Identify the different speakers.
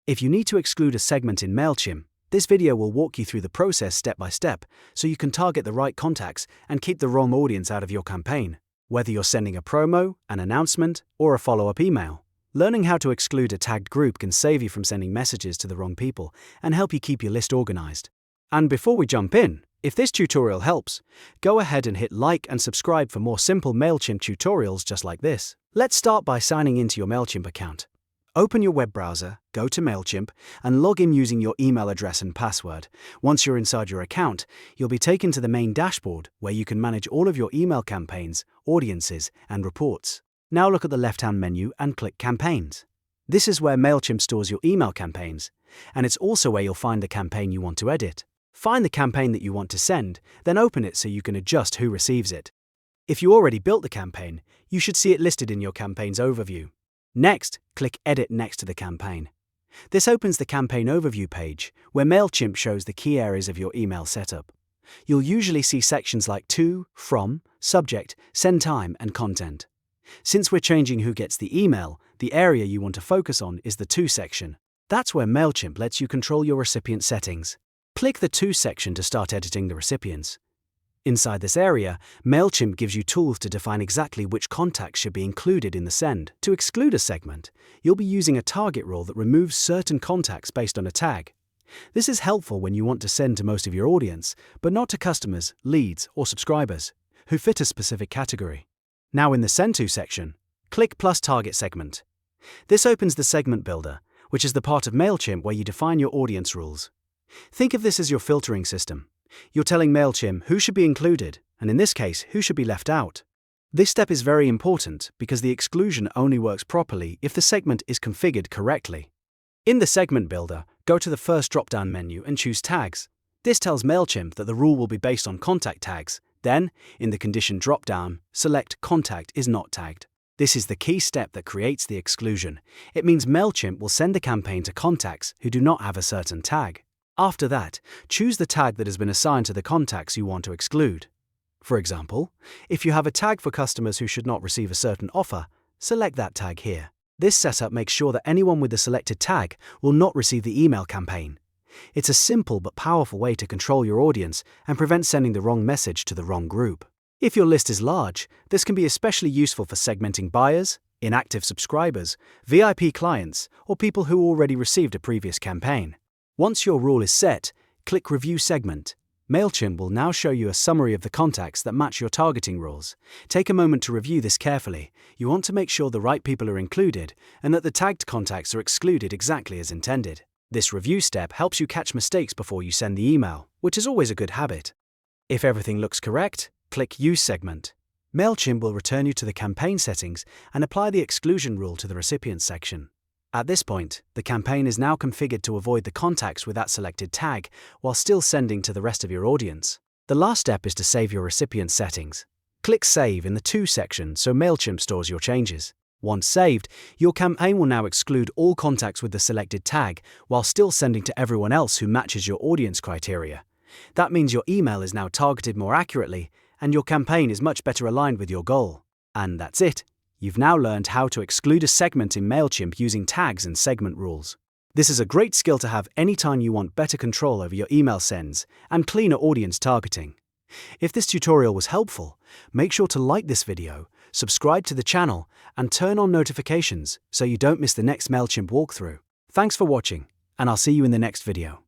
Speaker 1: If you need to exclude a segment in MailChimp, this video will walk you through the process step by step so you can target the right contacts and keep the wrong audience out of your campaign. Whether you're sending a promo, an announcement, or a follow-up email, learning how to exclude a tagged group can save you from sending messages to the wrong people and help you keep your list organized. And before we jump in, if this tutorial helps, go ahead and hit like and subscribe for more simple MailChimp tutorials just like this. Let's start by signing into your MailChimp account. Open your web browser, go to MailChimp, and log in using your email address and password. Once you're inside your account, you'll be taken to the main dashboard where you can manage all of your email campaigns, audiences, and reports. Now look at the left-hand menu and click Campaigns. This is where MailChimp stores your email campaigns, and it's also where you'll find the campaign you want to edit. Find the campaign that you want to send, then open it so you can adjust who receives it. If you already built the campaign, you should see it listed in your campaign's overview. Next, click Edit next to the campaign. This opens the campaign overview page, where MailChimp shows the key areas of your email setup. You'll usually see sections like To, From, Subject, Send Time, and Content. Since we're changing who gets the email, the area you want to focus on is the To section. That's where MailChimp lets you control your recipient settings. Click the To section to start editing the recipients. Inside this area, MailChimp gives you tools to define exactly which contacts should be included in the send. To exclude a segment, you'll be using a target rule that removes certain contacts based on a tag. This is helpful when you want to send to most of your audience, but not to customers, leads, or subscribers who fit a specific category. Now in the Send To section, click plus Target Segment. This opens the segment builder, which is the part of MailChimp where you define your audience rules. Think of this as your filtering system. You're telling MailChimp who should be included, and in this case, who should be left out. This step is very important because the exclusion only works properly if the segment is configured correctly. In the segment builder, go to the first drop-down menu and choose Tags. This tells MailChimp that the rule will be based on contact tags. Then, in the condition drop-down, select Contact is not tagged. This is the key step that creates the exclusion. It means MailChimp will send the campaign to contacts who do not have a certain tag. After that, choose the tag that has been assigned to the contacts you want to exclude. For example, if you have a tag for customers who should not receive a certain offer, select that tag here. This setup makes sure that anyone with the selected tag will not receive the email campaign. It's a simple but powerful way to control your audience and prevent sending the wrong message to the wrong group. If your list is large, this can be especially useful for segmenting buyers, inactive subscribers, VIP clients, or people who already received a previous campaign. Once your rule is set, click Review Segment. MailChimp will now show you a summary of the contacts that match your targeting rules. Take a moment to review this carefully. You want to make sure the right people are included and that the tagged contacts are excluded exactly as intended. This review step helps you catch mistakes before you send the email, which is always a good habit. If everything looks correct, click Use Segment. MailChimp will return you to the campaign settings and apply the exclusion rule to the Recipients section. At this point, the campaign is now configured to avoid the contacts with that selected tag while still sending to the rest of your audience. The last step is to save your recipient settings. Click Save in the To section so MailChimp stores your changes. Once saved, your campaign will now exclude all contacts with the selected tag while still sending to everyone else who matches your audience criteria. That means your email is now targeted more accurately and your campaign is much better aligned with your goal. And that's it. You've now learned how to exclude a segment in MailChimp using tags and segment rules. This is a great skill to have anytime you want better control over your email sends and cleaner audience targeting. If this tutorial was helpful, make sure to like this video, subscribe to the channel, and turn on notifications so you don't miss the next MailChimp walkthrough. Thanks for watching, and I'll see you in the next video.